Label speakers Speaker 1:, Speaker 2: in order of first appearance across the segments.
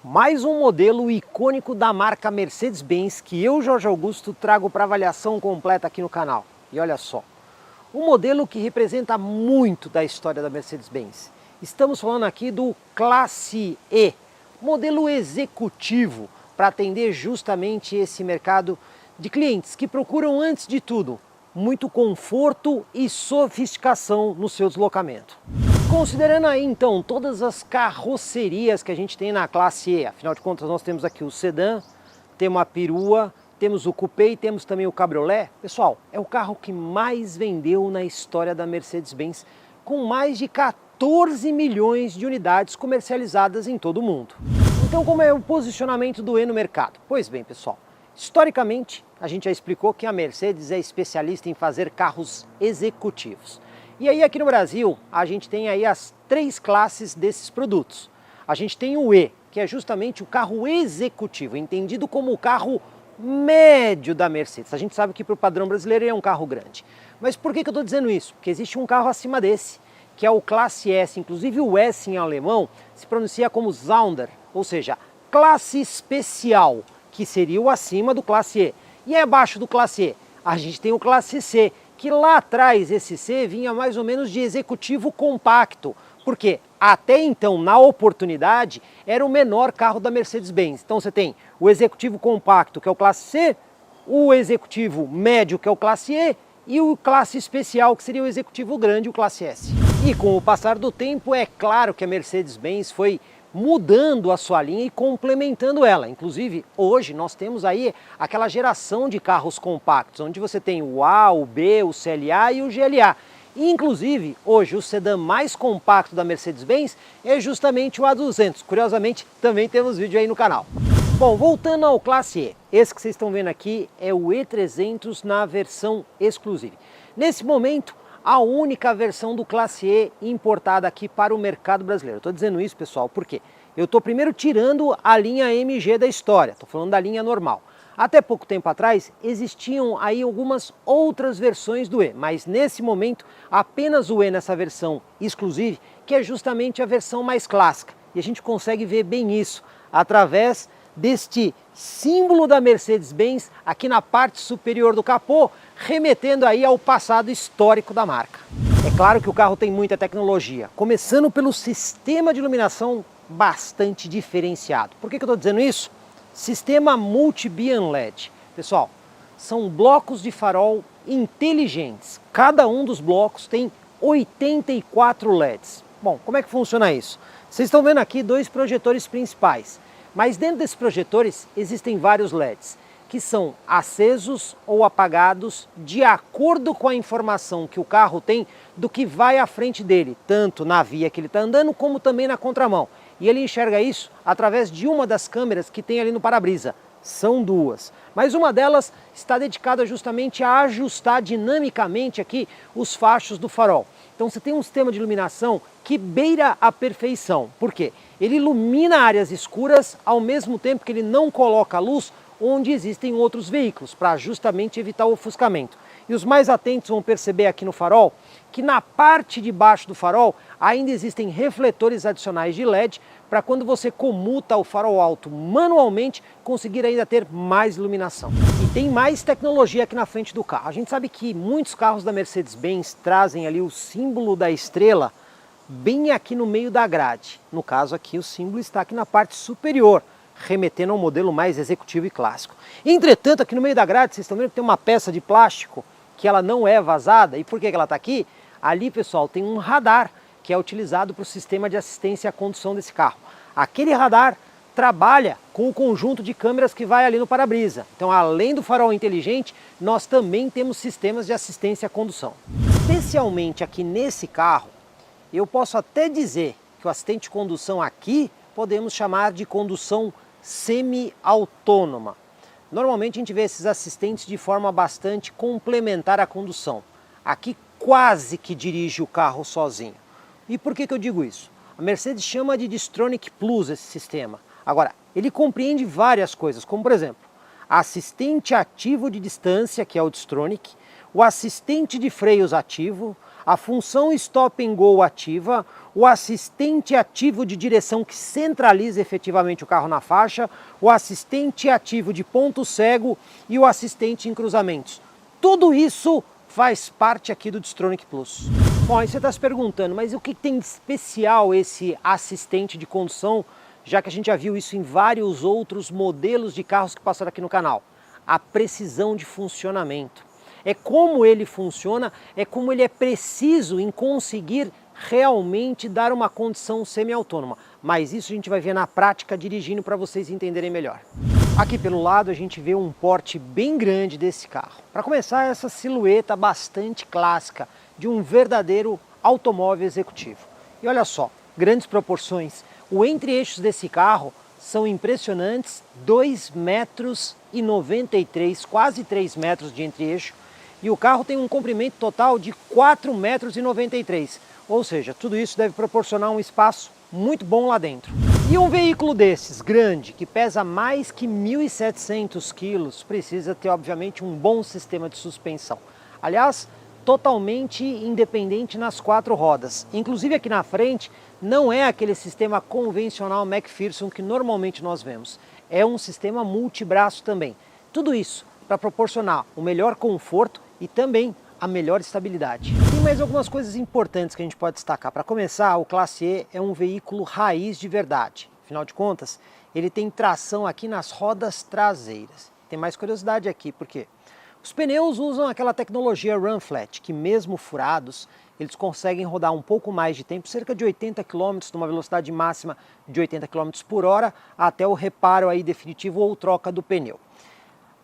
Speaker 1: Mais um modelo icônico da marca Mercedes-Benz que eu, Jorge Augusto, trago para avaliação completa aqui no canal. E olha só, um modelo que representa muito da história da Mercedes-Benz. Estamos falando aqui do Classe E, modelo executivo para atender justamente esse mercado de clientes que procuram, antes de tudo, muito conforto e sofisticação no seu deslocamento. Considerando aí então todas as carrocerias que a gente tem na classe E, afinal de contas nós temos aqui o sedã, temos a perua, temos o coupé e temos também o cabriolé. Pessoal, é o carro que mais vendeu na história da Mercedes-Benz, com mais de 14 milhões de unidades comercializadas em todo o mundo. Então, como é o posicionamento do E no mercado? Pois bem, pessoal, historicamente a gente já explicou que a Mercedes é especialista em fazer carros executivos. E aí aqui no Brasil a gente tem aí as três classes desses produtos. A gente tem o E, que é justamente o carro executivo, entendido como o carro médio da Mercedes. A gente sabe que para o padrão brasileiro ele é um carro grande. Mas por que eu estou dizendo isso? Porque existe um carro acima desse, que é o Classe S. Inclusive o S em alemão se pronuncia como Sonder, ou seja, classe especial, que seria o acima do Classe E. E abaixo do Classe E, a gente tem o Classe C, que lá atrás esse C vinha mais ou menos de executivo compacto, porque até então, na oportunidade, era o menor carro da Mercedes-Benz. Então você tem o executivo compacto, que é o Classe C, o executivo médio, que é o Classe E, e o classe especial, que seria o executivo grande, o Classe S. E com o passar do tempo, é claro que a Mercedes-Benz foi mudando a sua linha e complementando ela. Inclusive, hoje nós temos aí aquela geração de carros compactos, onde você tem o A, o B, o CLA e o GLA. E, inclusive, hoje o sedã mais compacto da Mercedes-Benz é justamente o A200. Curiosamente, também temos vídeo aí no canal. Bom, voltando ao Classe E, esse que vocês estão vendo aqui é o E300 na versão exclusiva. Nesse momento, a única versão do Classe E importada aqui para o mercado brasileiro. Estou dizendo isso, pessoal, porque eu estou primeiro tirando a linha MG da história, estou falando da linha normal. Até pouco tempo atrás existiam aí algumas outras versões do E, mas nesse momento apenas o E nessa versão exclusiva, que é justamente a versão mais clássica. E a gente consegue ver bem isso através deste símbolo da Mercedes-Benz aqui na parte superior do capô, remetendo aí ao passado histórico da marca. É claro que o carro tem muita tecnologia, começando pelo sistema de iluminação bastante diferenciado. Por que eu estou dizendo isso? Sistema Multi-Beam LED. Pessoal, são blocos de farol inteligentes. Cada um dos blocos tem 84 LEDs. Bom, como é que funciona isso? Vocês estão vendo aqui dois projetores principais. Mas dentro desses projetores existem vários LEDs, que são acesos ou apagados de acordo com a informação que o carro tem do que vai à frente dele, tanto na via que ele está andando, como também na contramão. E ele enxerga isso através de uma das câmeras que tem ali no para-brisa. São duas, mas uma delas está dedicada justamente a ajustar dinamicamente aqui os fachos do farol. Então você tem um sistema de iluminação que beira a perfeição. Por quê? Ele ilumina áreas escuras ao mesmo tempo que ele não coloca luz onde existem outros veículos, para justamente evitar o ofuscamento. E os mais atentos vão perceber aqui no farol que na parte de baixo do farol ainda existem refletores adicionais de LED para quando você comuta o farol alto manualmente conseguir ainda ter mais iluminação. E tem mais tecnologia aqui na frente do carro. A gente sabe que muitos carros da Mercedes-Benz trazem ali o símbolo da estrela bem aqui no meio da grade. No caso aqui o símbolo está aqui na parte superior, remetendo ao modelo mais executivo e clássico. Entretanto, aqui no meio da grade, vocês estão vendo que tem uma peça de plástico que ela não é vazada. E por que ela está aqui? Ali, pessoal, tem um radar que é utilizado para o sistema de assistência à condução desse carro. Aquele radar trabalha com o conjunto de câmeras que vai ali no para-brisa. Então, além do farol inteligente, nós também temos sistemas de assistência à condução. Especialmente aqui nesse carro, eu posso até dizer que o assistente de condução aqui podemos chamar de condução semi-autônoma. Normalmente a gente vê esses assistentes de forma bastante complementar à condução. Aqui quase que dirige o carro sozinho. E por que eu digo isso? A Mercedes chama de Distronic Plus esse sistema. Agora, ele compreende várias coisas, como por exemplo, assistente ativo de distância, que é o Distronic, o assistente de freios ativo, a função Stop and Go ativa, o assistente ativo de direção que centraliza efetivamente o carro na faixa, o assistente ativo de ponto cego e o assistente em cruzamentos. Tudo isso faz parte aqui do Distronic Plus. Bom, aí você está se perguntando, mas o que tem de especial esse assistente de condução, já que a gente já viu isso em vários outros modelos de carros que passaram aqui no canal? A precisão de funcionamento. É como ele funciona, é como ele é preciso em conseguir realmente dar uma condição semi-autônoma. Mas isso a gente vai ver na prática dirigindo para vocês entenderem melhor. Aqui pelo lado a gente vê um porte bem grande desse carro. Para começar, essa silhueta bastante clássica de um verdadeiro automóvel executivo. E olha só, grandes proporções. O entre-eixos desse carro são impressionantes, 2,93 metros, quase 3 metros de entre-eixo. E o carro tem um comprimento total de 4,93 metros, ou seja, tudo isso deve proporcionar um espaço muito bom lá dentro. E um veículo desses, grande, que pesa mais que 1.700 quilos, precisa ter obviamente um bom sistema de suspensão. Aliás, totalmente independente nas 4 rodas. Inclusive aqui na frente não é aquele sistema convencional McPherson que normalmente nós vemos. É um sistema multibraço também. Tudo isso para proporcionar o melhor conforto e também a melhor estabilidade. Tem mais algumas coisas importantes que a gente pode destacar. Para começar, o Classe E é um veículo raiz de verdade. Afinal de contas, ele tem tração aqui nas rodas traseiras. Tem mais curiosidade aqui, porque os pneus usam aquela tecnologia Run Flat, que mesmo furados, eles conseguem rodar um pouco mais de tempo, cerca de 80 km, numa velocidade máxima de 80 km por hora, até o reparo aí definitivo ou troca do pneu.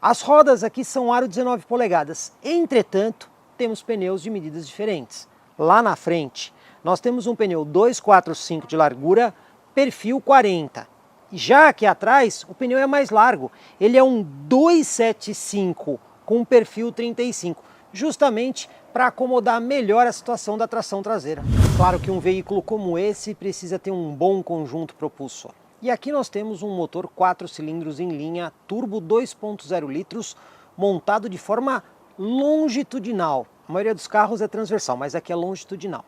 Speaker 1: As rodas aqui são aro 19 polegadas, entretanto, temos pneus de medidas diferentes. Lá na frente, nós temos um pneu 245 de largura, perfil 40. Já aqui atrás, o pneu é mais largo, ele é um 275 com perfil 35, justamente para acomodar melhor a situação da tração traseira. Claro que um veículo como esse precisa ter um bom conjunto propulsor. E aqui nós temos um motor 4 cilindros em linha, turbo 2.0 litros, montado de forma longitudinal. A maioria dos carros é transversal, mas aqui é longitudinal.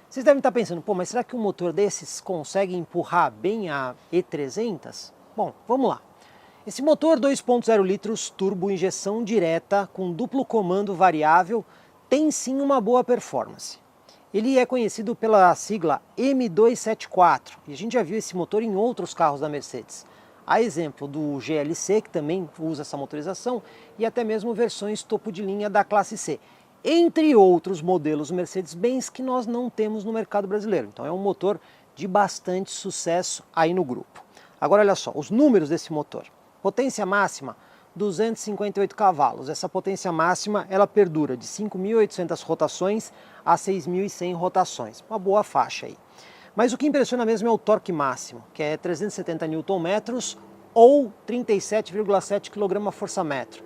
Speaker 1: Vocês devem estar pensando, pô, mas será que um motor desses consegue empurrar bem a E300? Bom, vamos lá. Esse motor 2.0 litros, turbo injeção direta, com duplo comando variável, tem sim uma boa performance. Ele é conhecido pela sigla M274 e a gente já viu esse motor em outros carros da Mercedes. A exemplo do GLC, que também usa essa motorização, e até mesmo versões topo de linha da classe C. Entre outros modelos Mercedes-Benz que nós não temos no mercado brasileiro. Então é um motor de bastante sucesso aí no grupo. Agora olha só, os números desse motor. Potência máxima, 258 cavalos. Essa potência máxima ela perdura de 5.800 rotações a 6.100 rotações. Uma boa faixa aí. Mas o que impressiona mesmo é o torque máximo, que é 370 Nm ou 37,7 kgfm.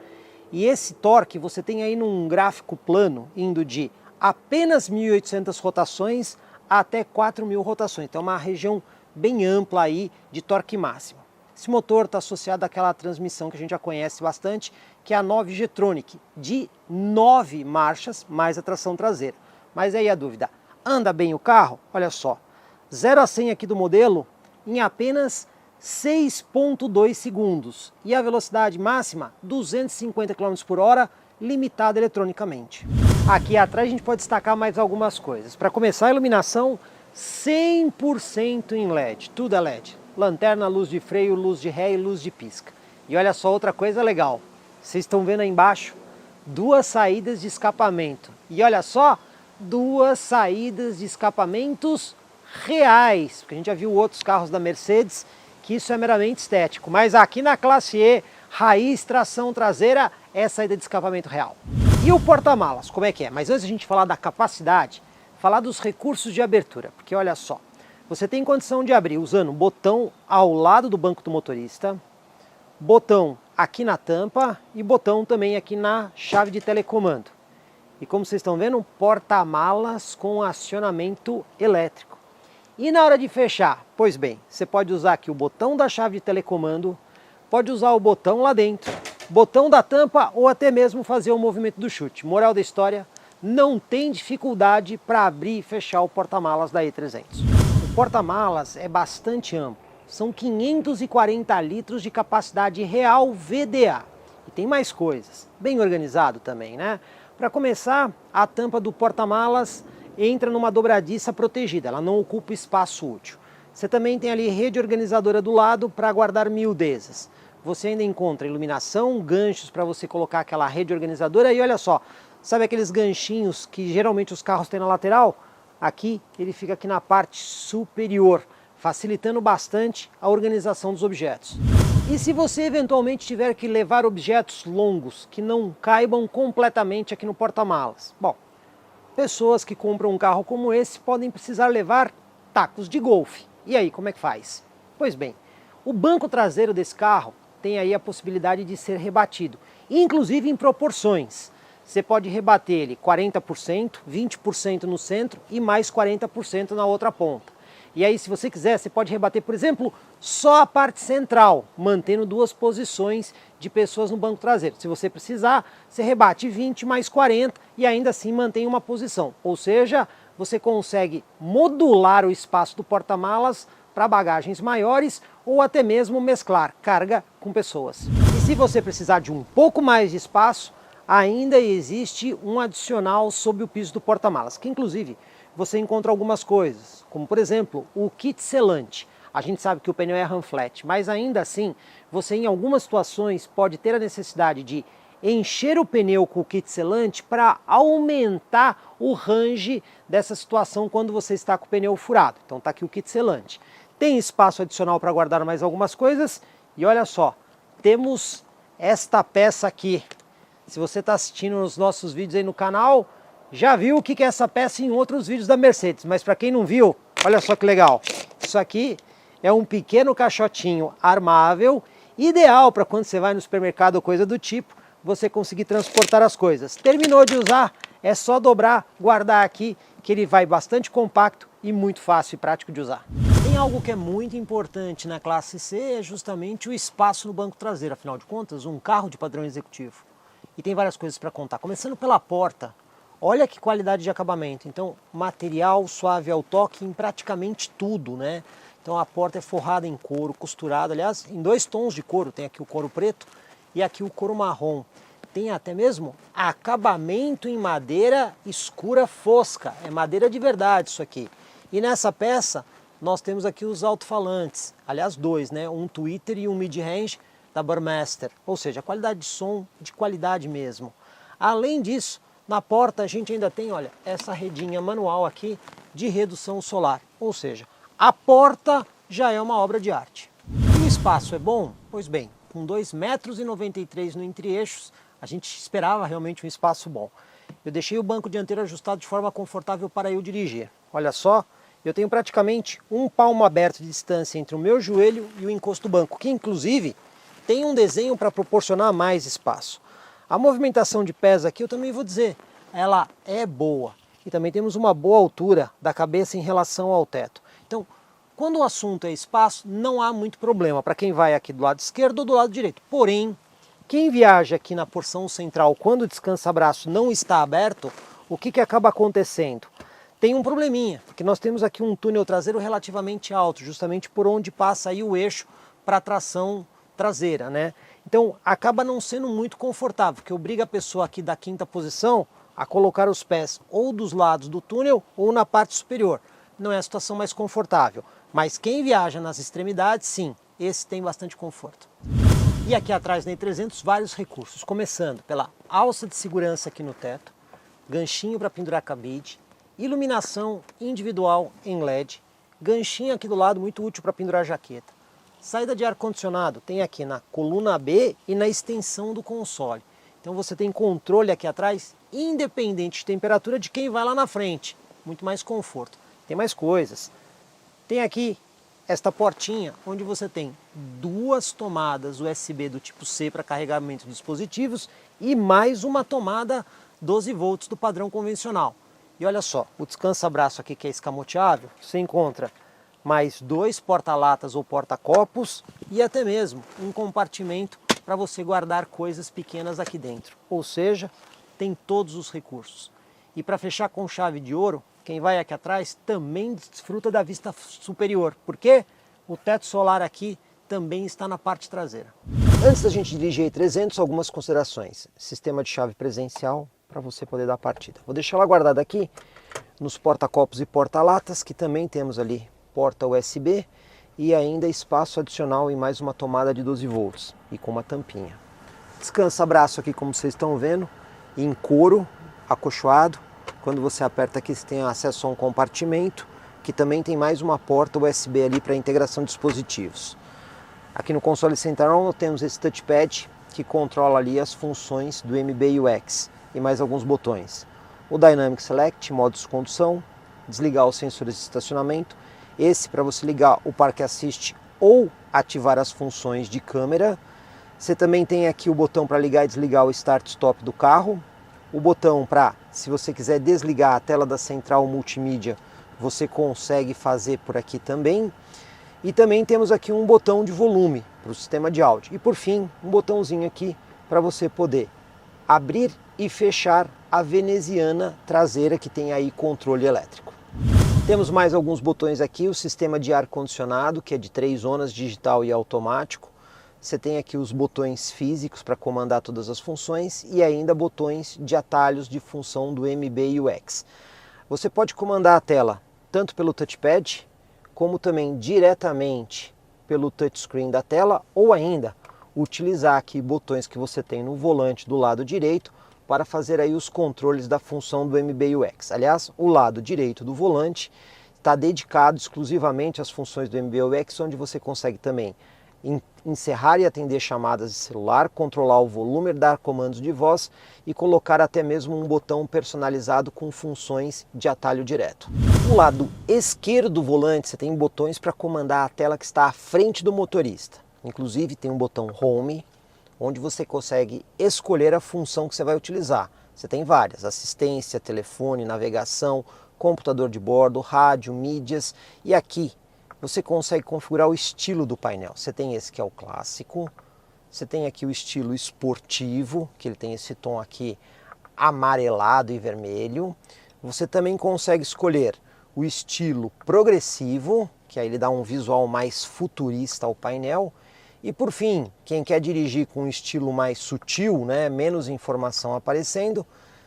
Speaker 1: E esse torque você tem aí num gráfico plano, indo de apenas 1.800 rotações até 4.000 rotações. Então é uma região bem ampla aí de torque máximo. Esse motor está associado àquela transmissão que a gente já conhece bastante, que é a 9G-Tronic, de 9 marchas mais a tração traseira. Mas aí a dúvida, anda bem o carro? Olha só, 0 a 100 aqui do modelo em apenas 6,2 segundos. E a velocidade máxima, 250 km por hora, limitada eletronicamente. Aqui atrás a gente pode destacar mais algumas coisas. Para começar, a iluminação 100% em LED, tudo é LED. Lanterna, luz de freio, luz de ré e luz de pisca. E olha só outra coisa legal, vocês estão vendo aí embaixo? 2 saídas de escapamento. E olha só, 2 saídas de escapamentos reais, porque a gente já viu outros carros da Mercedes que isso é meramente estético, mas aqui na classe E, raiz, tração traseira, é saída de escapamento real. E o porta-malas, como é que é? Mas antes de a gente falar da capacidade, falar dos recursos de abertura, porque olha só, você tem condição de abrir usando o botão ao lado do banco do motorista, botão aqui na tampa e botão também aqui na chave de telecomando. E como vocês estão vendo, um porta-malas com acionamento elétrico. E na hora de fechar, pois bem, você pode usar aqui o botão da chave de telecomando, pode usar o botão lá dentro botão da tampa ou até mesmo fazer o movimento do chute. Moral da história, não tem dificuldade para abrir e fechar o porta-malas da E300. O porta-malas é bastante amplo, são 540 litros de capacidade real VDA. E tem mais coisas, bem organizado também, né? Para começar, a tampa do porta-malas entra numa dobradiça protegida, ela não ocupa espaço útil. Você também tem ali rede organizadora do lado para guardar miudezas. Você ainda encontra iluminação, ganchos para você colocar aquela rede organizadora e olha só, sabe aqueles ganchinhos que geralmente os carros têm na lateral? Aqui ele fica aqui na parte superior, facilitando bastante a organização dos objetos. E se você eventualmente tiver que levar objetos longos que não caibam completamente aqui no porta-malas? Bom, pessoas que compram um carro como esse podem precisar levar tacos de golfe. E aí, como é que faz? Pois bem, o banco traseiro desse carro tem aí a possibilidade de ser rebatido, inclusive em proporções. Você pode rebater ele 40%, 20% no centro e mais 40% na outra ponta. E aí, se você quiser, você pode rebater, por exemplo, só a parte central, mantendo duas posições de pessoas no banco traseiro. Se você precisar, você rebate 20 mais 40 e ainda assim mantém uma posição. Ou seja, você consegue modular o espaço do porta-malas para bagagens maiores ou até mesmo mesclar carga com pessoas. E se você precisar de um pouco mais de espaço, ainda existe um adicional sob o piso do porta-malas, que inclusive você encontra algumas coisas, como por exemplo o kit selante. A gente sabe que o pneu é ram flat, mas ainda assim você em algumas situações pode ter a necessidade de encher o pneu com o kit selante para aumentar o range dessa situação quando você está com o pneu furado. Então está aqui o kit selante. Tem espaço adicional para guardar mais algumas coisas e olha só, temos esta peça aqui. Se você está assistindo os nossos vídeos aí no canal, já viu o que é essa peça em outros vídeos da Mercedes, mas para quem não viu, olha só que legal. Isso aqui é um pequeno caixotinho armável, ideal para quando você vai no supermercado ou coisa do tipo, você conseguir transportar as coisas. Terminou de usar, é só dobrar, guardar aqui, que ele vai bastante compacto e muito fácil e prático de usar. Tem algo que é muito importante na classe C, é justamente o espaço no banco traseiro. Afinal de contas, um carro de padrão executivo. E tem várias coisas para contar, começando pela porta. Olha que qualidade de acabamento. Então, material suave ao toque em praticamente tudo, né? Então a porta é forrada em couro, costurada, aliás, em dois tons de couro. Tem aqui o couro preto e aqui o couro marrom. Tem até mesmo acabamento em madeira escura fosca. É madeira de verdade isso aqui. E nessa peça nós temos aqui os alto-falantes. Aliás, dois, né? Um tweeter e um mid-range da Burmester. Ou seja, a qualidade de som de qualidade mesmo. Além disso, na porta a gente ainda tem, olha, essa redinha manual aqui de redução solar. Ou seja, a porta já é uma obra de arte. E o espaço é bom? Pois bem, com 2,93 m no entre-eixos, a gente esperava realmente um espaço bom. Eu deixei o banco dianteiro ajustado de forma confortável para eu dirigir. Olha só, eu tenho praticamente um palmo aberto de distância entre o meu joelho e o encosto do banco, que inclusive tem um desenho para proporcionar mais espaço. A movimentação de pés aqui, eu também vou dizer, ela é boa. E também temos uma boa altura da cabeça em relação ao teto. Então, quando o assunto é espaço, não há muito problema para quem vai aqui do lado esquerdo ou do lado direito. Porém, quem viaja aqui na porção central, quando o descansa-braço não está aberto, o que acaba acontecendo? Tem um probleminha, porque nós temos aqui um túnel traseiro relativamente alto, justamente por onde passa aí o eixo para a tração traseira, né? Então acaba não sendo muito confortável, porque obriga a pessoa aqui da quinta posição a colocar os pés ou dos lados do túnel ou na parte superior. Não é a situação mais confortável, mas quem viaja nas extremidades, sim, esse tem bastante conforto. E aqui atrás na E300 vários recursos, começando pela alça de segurança aqui no teto, ganchinho para pendurar cabide, iluminação individual em LED, ganchinho aqui do lado muito útil para pendurar jaqueta. Saída de ar-condicionado tem aqui na coluna B e na extensão do console. Então você tem controle aqui atrás, independente de temperatura de quem vai lá na frente. Muito mais conforto. Tem mais coisas. Tem aqui esta portinha onde você tem duas tomadas USB do tipo C para carregamento de dispositivos e mais uma tomada 12 volts do padrão convencional. E olha só, o descansa-braço aqui que é escamoteável, você encontra mais dois porta-latas ou porta-copos e até mesmo um compartimento para você guardar coisas pequenas aqui dentro. Ou seja, tem todos os recursos. E para fechar com chave de ouro, quem vai aqui atrás também desfruta da vista superior. Por quê? O teto solar aqui também está na parte traseira. Antes da gente dirigir a E300, algumas considerações. Sistema de chave presencial para você poder dar partida. Vou deixar ela guardada aqui nos porta-copos e porta-latas, que também temos ali porta USB e ainda espaço adicional em mais uma tomada de 12 volts e com uma tampinha. Descansa-braço aqui, como vocês estão vendo, em couro, acolchoado. Quando você aperta aqui, você tem acesso a um compartimento, que também tem mais uma porta USB ali para integração de dispositivos. Aqui no console central nós temos esse touchpad que controla ali as funções do MBUX e mais alguns botões. O Dynamic Select, modo de condução, desligar os sensores de estacionamento, esse para você ligar o Park Assist ou ativar as funções de câmera. Você também tem aqui o botão para ligar e desligar o Start Stop do carro, o botão para, se você quiser desligar a tela da central multimídia, você consegue fazer por aqui também. E também temos aqui um botão de volume para o sistema de áudio. E por fim, um botãozinho aqui para você poder abrir e fechar a veneziana traseira, que tem aí controle elétrico. Temos mais alguns botões aqui, o sistema de ar-condicionado, que é de 3 zonas, digital e automático. Você tem aqui os botões físicos para comandar todas as funções e ainda botões de atalhos de função do MBUX. Você pode comandar a tela tanto pelo touchpad, como também diretamente pelo touchscreen da tela, ou ainda utilizar aqui botões que você tem no volante do lado direito para fazer aí os controles da função do MBUX. Aliás, o lado direito do volante está dedicado exclusivamente às funções do MBUX, onde você consegue também encerrar e atender chamadas de celular, controlar o volume, dar comandos de voz e colocar até mesmo um botão personalizado com funções de atalho direto. No lado esquerdo do volante você tem botões para comandar a tela que está à frente do motorista. Inclusive tem um botão Home, onde você consegue escolher a função que você vai utilizar. Você tem várias: assistência, telefone, navegação, computador de bordo, rádio, mídias, e aqui você consegue configurar o estilo do painel. Você tem esse que é o clássico, você tem aqui o estilo esportivo, que ele tem esse tom aqui amarelado e vermelho. Você também consegue escolher o estilo progressivo, que aí ele dá um visual mais futurista ao painel. E por fim, quem quer dirigir com um estilo mais sutil, né, menos informação aparecendo,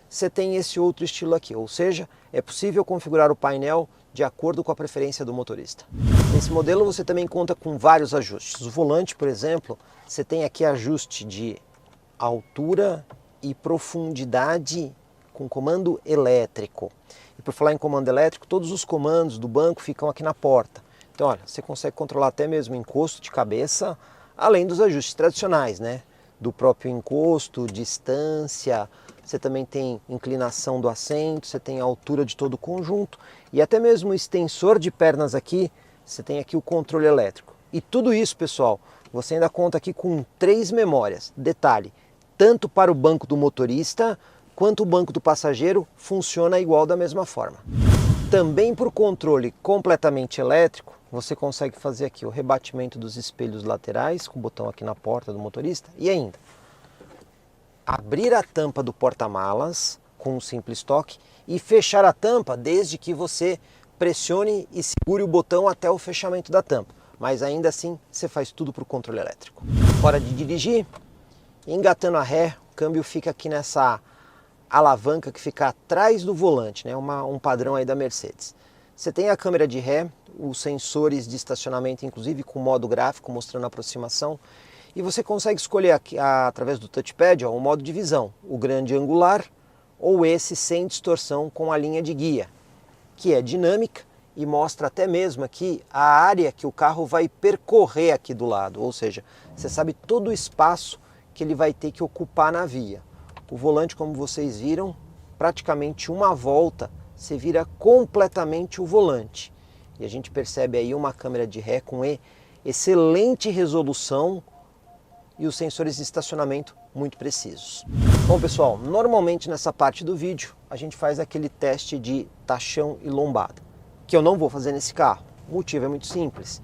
Speaker 1: você tem esse outro estilo aqui, ou seja, é possível configurar o painel de acordo com a preferência do motorista. Nesse modelo você também conta com vários ajustes. O volante, por exemplo, você tem aqui ajuste de altura e profundidade com comando elétrico. E por falar em comando elétrico, todos os comandos do banco ficam aqui na porta. Então, olha, você consegue controlar até mesmo o encosto de cabeça, além dos ajustes tradicionais, né? Do próprio encosto, distância, você também tem inclinação do assento, você tem a altura de todo o conjunto e até mesmo o extensor de pernas aqui, você tem aqui o controle elétrico. E tudo isso, pessoal, você ainda conta aqui com 3 memórias. Detalhe, tanto para o banco do motorista quanto o banco do passageiro funciona igual da mesma forma. Também por controle completamente elétrico, você consegue fazer aqui o rebatimento dos espelhos laterais, com o botão aqui na porta do motorista, e ainda abrir a tampa do porta-malas com um simples toque e fechar a tampa desde que você pressione e segure o botão até o fechamento da tampa. Mas ainda assim, você faz tudo por controle elétrico. Hora de dirigir, engatando a ré, o câmbio fica aqui nessa alavanca que fica atrás do volante, né? Um padrão aí da Mercedes. Você tem a câmera de ré, os sensores de estacionamento, inclusive com modo gráfico, mostrando a aproximação. E você consegue escolher aqui, através do touchpad, o modo de visão, o grande angular ou esse sem distorção com a linha de guia, que é dinâmica e mostra até mesmo aqui a área que o carro vai percorrer aqui do lado, ou seja, você sabe todo o espaço que ele vai ter que ocupar na via. O volante, como vocês viram, praticamente uma volta, você vira completamente o volante. E a gente percebe aí uma câmera de ré com excelente resolução e os sensores de estacionamento muito precisos. Bom, pessoal, normalmente nessa parte do vídeo a gente faz aquele teste de tachão e lombada, que eu não vou fazer nesse carro. O motivo é muito simples.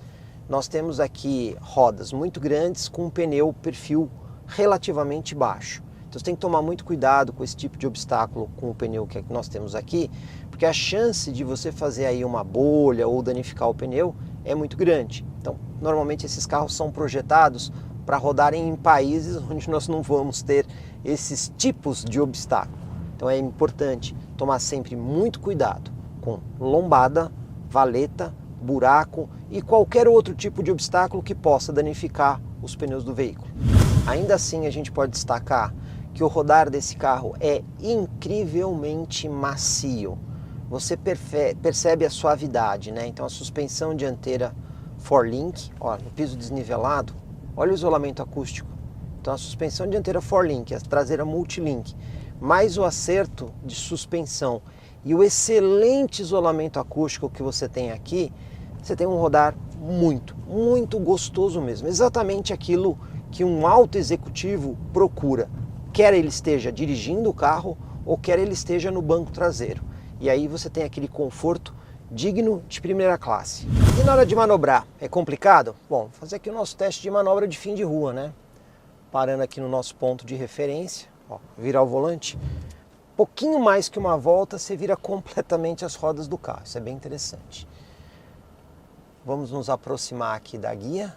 Speaker 1: Nós temos aqui rodas muito grandes com um pneu perfil relativamente baixo. Então você tem que tomar muito cuidado com esse tipo de obstáculo com o pneu que nós temos aqui, porque a chance de você fazer aí uma bolha ou danificar o pneu é muito grande. Então, normalmente esses carros são projetados para rodarem em países onde nós não vamos ter esses tipos de obstáculo. Então é importante tomar sempre muito cuidado com lombada, valeta, buraco e qualquer outro tipo de obstáculo que possa danificar os pneus do veículo. Ainda assim, a gente pode destacar que o rodar desse carro é incrivelmente macio. Você percebe a suavidade, né? Então a suspensão dianteira 4Link, ó, no piso desnivelado, olha o isolamento acústico. Então a suspensão dianteira 4Link, a traseira Multilink, mais o acerto de suspensão e o excelente isolamento acústico que você tem aqui, você tem um rodar muito gostoso mesmo. Exatamente aquilo que um alto executivo procura, quer ele esteja dirigindo o carro ou quer ele esteja no banco traseiro. E aí você tem aquele conforto digno de primeira classe. E na hora de manobrar, é complicado? Bom, vou fazer aqui o nosso teste de manobra de fim de rua, né? Parando aqui no nosso ponto de referência, ó, virar o volante. Pouquinho mais que uma volta, você vira completamente as rodas do carro. Isso é bem interessante. Vamos nos aproximar aqui da guia.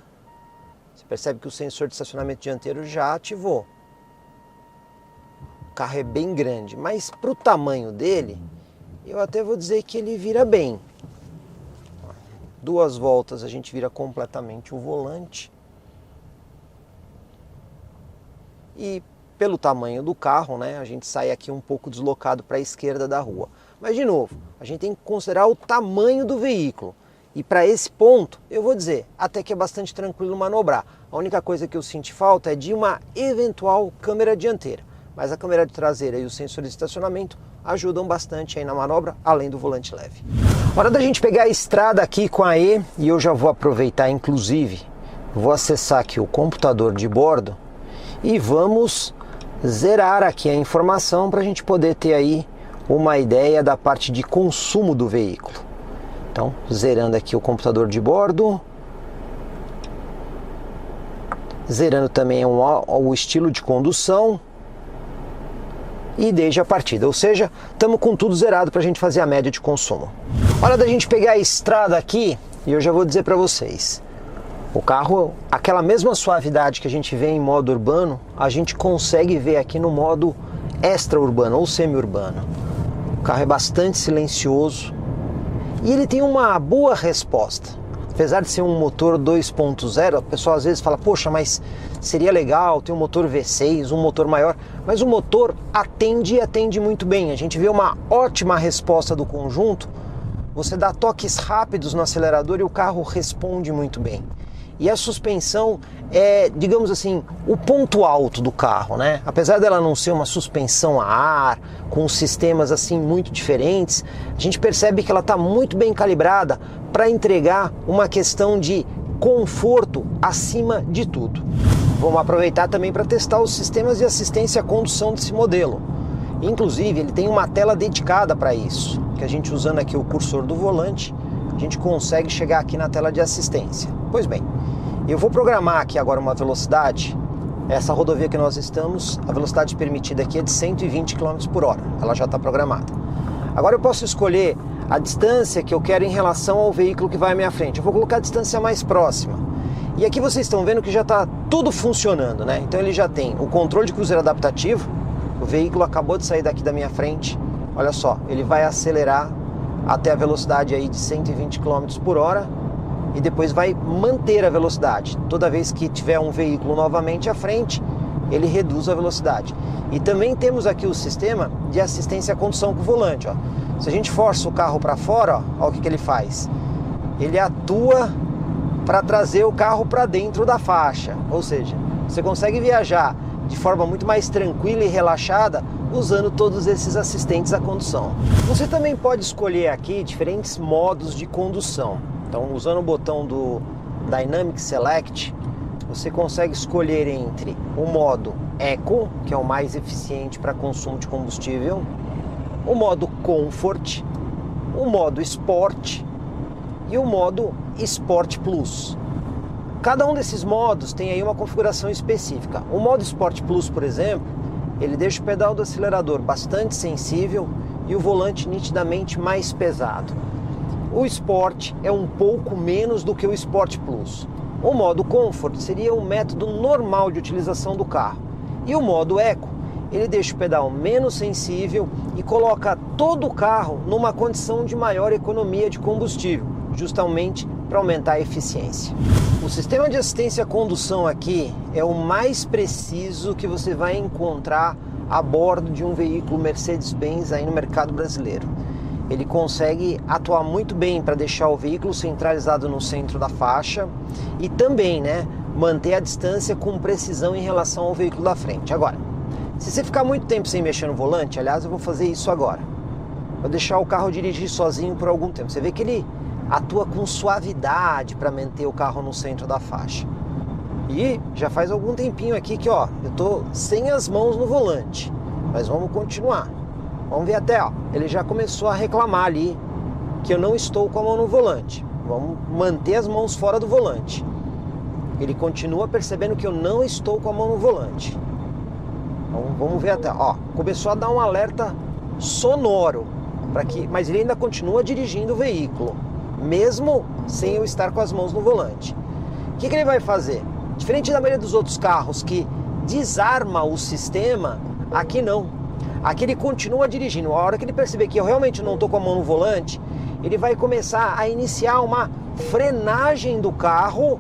Speaker 1: Você percebe que o sensor de estacionamento dianteiro já ativou. O carro é bem grande, mas para o tamanho dele, eu até vou dizer que ele vira bem. 2 voltas a gente vira completamente o volante. E pelo tamanho do carro, né, a gente sai aqui um pouco deslocado para a esquerda da rua. Mas de novo, a gente tem que considerar o tamanho do veículo. E para esse ponto, eu vou dizer, até que é bastante tranquilo manobrar. A única coisa que eu senti falta é de uma eventual câmera dianteira. Mas a câmera traseira e os sensores de estacionamento ajudam bastante aí na manobra, além do volante leve. Hora da gente pegar a estrada aqui com a E, e eu já vou aproveitar, inclusive, vou acessar aqui o computador de bordo e vamos zerar aqui a informação para a gente poder ter aí uma ideia da parte de consumo do veículo. Então, zerando aqui o computador de bordo, zerando também o estilo de condução e desde a partida, ou seja, estamos com tudo zerado para a gente fazer a média de consumo. Hora da gente pegar a estrada aqui e eu já vou dizer para vocês, o carro, aquela mesma suavidade que a gente vê em modo urbano, a gente consegue ver aqui no modo extra-urbano ou semi-urbano. O carro é bastante silencioso e ele tem uma boa resposta. Apesar de ser um motor 2.0, a pessoa às vezes fala, poxa, mas seria legal ter um motor V6, um motor maior, mas o motor atende muito bem. A gente vê uma ótima resposta do conjunto, você dá toques rápidos no acelerador e o carro responde muito bem. E a suspensão é, digamos assim, o ponto alto do carro, né? Apesar dela não ser uma suspensão a ar, com sistemas assim muito diferentes, a gente percebe que ela está muito bem calibrada para entregar uma questão de conforto acima de tudo. Vamos aproveitar também para testar os sistemas de assistência à condução desse modelo. Inclusive, ele tem uma tela dedicada para isso, que a gente usando aqui o cursor do volante, a gente consegue chegar aqui na tela de assistência. Pois bem, eu vou programar aqui agora uma velocidade. Essa rodovia que nós estamos, a velocidade permitida aqui é de 120 km por hora. Ela já está programada. Agora eu posso escolher a distância que eu quero em relação ao veículo que vai à minha frente. Eu vou colocar a distância mais próxima. E aqui vocês estão vendo que já está tudo funcionando, né? Então ele já tem o controle de cruzeiro adaptativo. O veículo acabou de sair daqui da minha frente. Olha só, ele vai acelerar até a velocidade aí de 120 km por hora. E depois vai manter a velocidade. Toda vez que tiver um veículo novamente à frente, ele reduz a velocidade. E também temos aqui o sistema de assistência à condução com o volante. Ó. Se a gente força o carro para fora, ó o que ele faz. Ele atua para trazer o carro para dentro da faixa. Ou seja, você consegue viajar de forma muito mais tranquila e relaxada usando todos esses assistentes à condução. Você também pode escolher aqui diferentes modos de condução. Então, usando o botão do Dynamic Select, você consegue escolher entre o modo Eco, que é o mais eficiente para consumo de combustível, o modo Comfort, o modo Sport e o modo Sport Plus. Cada um desses modos tem aí uma configuração específica. O modo Sport Plus, por exemplo, ele deixa o pedal do acelerador bastante sensível e o volante nitidamente mais pesado. O Sport é um pouco menos do que o Sport Plus. O modo Comfort seria o método normal de utilização do carro. E o modo Eco, ele deixa o pedal menos sensível e coloca todo o carro numa condição de maior economia de combustível, justamente para aumentar a eficiência. O sistema de assistência à condução aqui é o mais preciso que você vai encontrar a bordo de um veículo Mercedes-Benz aí no mercado brasileiro. Ele consegue atuar muito bem para deixar o veículo centralizado no centro da faixa e também, manter a distância com precisão em relação ao veículo da frente. Agora, se você ficar muito tempo sem mexer no volante, aliás, eu vou fazer isso agora. Vou deixar o carro dirigir sozinho por algum tempo. Você vê que ele atua com suavidade para manter o carro no centro da faixa. E já faz algum tempinho aqui que, eu tô sem as mãos no volante. Mas vamos continuar. Vamos ver até, ele já começou a reclamar ali que eu não estou com a mão no volante. Vamos manter as mãos fora do volante. Ele continua percebendo que eu não estou com a mão no volante. Então, vamos ver até, começou a dar um alerta sonoro, mas ele ainda continua dirigindo o veículo, mesmo sem eu estar com as mãos no volante. O que ele vai fazer? Diferente da maioria dos outros carros que desarma o sistema, aqui não. Aqui ele continua dirigindo. A hora que ele perceber que eu realmente não estou com a mão no volante, ele vai começar a iniciar uma frenagem do carro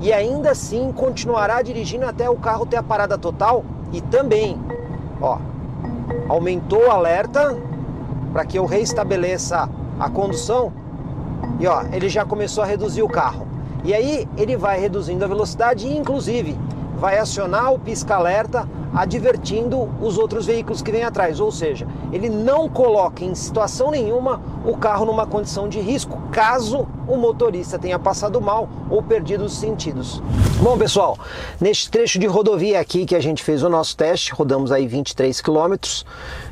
Speaker 1: e ainda assim continuará dirigindo até o carro ter a parada total. E também, aumentou o alerta para que eu restabeleça a condução e ele já começou a reduzir o carro. E aí ele vai reduzindo a velocidade e inclusive vai acionar o pisca-alerta advertindo os outros veículos que vêm atrás, ou seja, ele não coloca em situação nenhuma o carro numa condição de risco, caso o motorista tenha passado mal ou perdido os sentidos. Bom, pessoal, neste trecho de rodovia aqui que a gente fez o nosso teste, rodamos aí 23 km,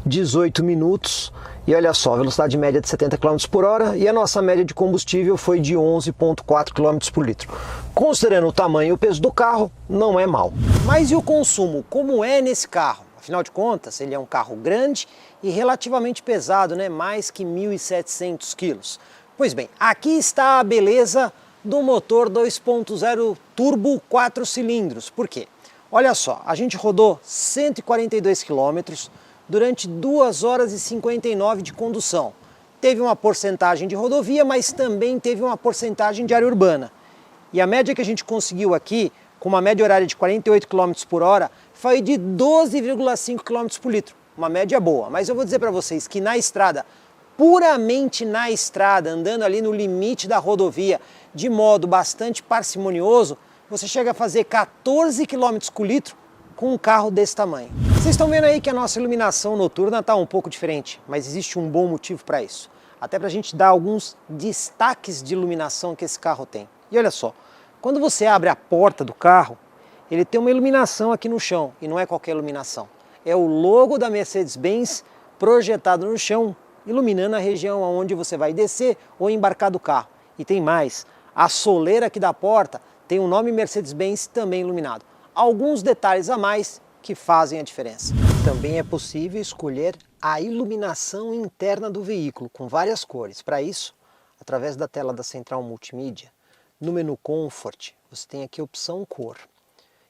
Speaker 1: 18 minutos, e olha só, velocidade média de 70 km por hora e a nossa média de combustível foi de 11,4 km por litro. Considerando o tamanho e o peso do carro, não é mal. Mas e o consumo? Como é nesse carro? Afinal de contas, ele é um carro grande e relativamente pesado, mais que 1.700 quilos. Pois bem, aqui está a beleza do motor 2.0 turbo 4 cilindros. Por quê? Olha só, a gente rodou 142 quilômetros durante 2 horas e 59 de condução. Teve uma porcentagem de rodovia, mas também teve uma porcentagem de área urbana. E a média que a gente conseguiu aqui, com uma média horária de 48 km por hora, foi de 12,5 km por litro. Uma média boa, mas eu vou dizer para vocês que na estrada, puramente na estrada, andando ali no limite da rodovia, de modo bastante parcimonioso, você chega a fazer 14 km por litro com um carro desse tamanho. Vocês estão vendo aí que a nossa iluminação noturna está um pouco diferente, mas existe um bom motivo para isso. Até para a gente dar alguns destaques de iluminação que esse carro tem. E olha só, quando você abre a porta do carro, ele tem uma iluminação aqui no chão, e não é qualquer iluminação. É o logo da Mercedes-Benz projetado no chão, iluminando a região onde você vai descer ou embarcar do carro. E tem mais, a soleira aqui da porta tem o nome Mercedes-Benz também iluminado. Alguns detalhes a mais que fazem a diferença. Também é possível escolher a iluminação interna do veículo com várias cores. Para isso, através da tela da central multimídia, no menu Comfort, você tem aqui a opção cor.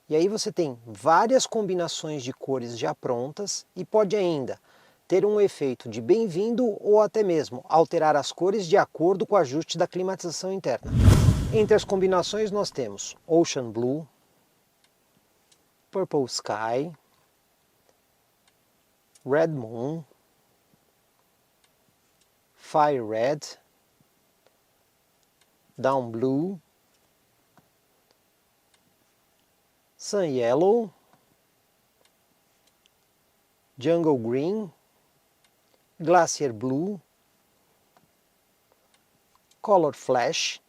Speaker 1: E aí você tem várias combinações de cores já prontas e pode ainda ter um efeito de bem-vindo ou até mesmo alterar as cores de acordo com o ajuste da climatização interna. Entre as combinações nós temos Ocean Blue, Purple Sky, Red Moon, Fire Red, Dawn Blue, Sun Yellow, Jungle Green, Glacier Blue, Color Flash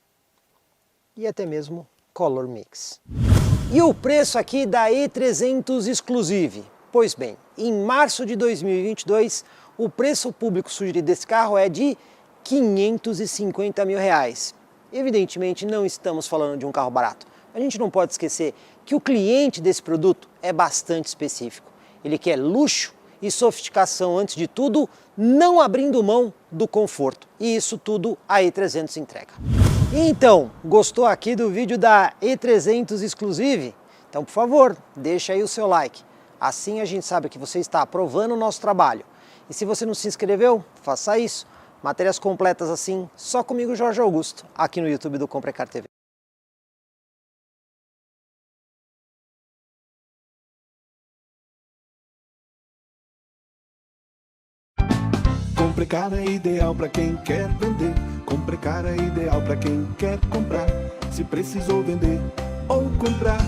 Speaker 1: e até mesmo Color Mix. E o preço aqui da E300 Exclusive? Pois bem, em março de 2022, o preço público sugerido desse carro é de R$550 mil. Evidentemente não estamos falando de um carro barato, a gente não pode esquecer que o cliente desse produto é bastante específico. Ele quer luxo e sofisticação antes de tudo, não abrindo mão do conforto. E isso tudo a E300 entrega. Então, gostou aqui do vídeo da E300 Exclusive? Então, por favor, deixa aí o seu like. Assim a gente sabe que você está aprovando o nosso trabalho. E se você não se inscreveu, faça isso. Matérias completas assim, só comigo, Jorge Augusto, aqui no YouTube do Comprecar TV.
Speaker 2: Comprecar é ideal para quem quer vender. Comprecar é ideal para quem quer comprar. Se precisou vender ou comprar,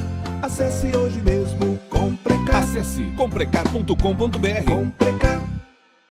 Speaker 2: acesse hoje mesmo Comprecar.
Speaker 3: Acesse comprecar.com.br.
Speaker 2: Comprecar.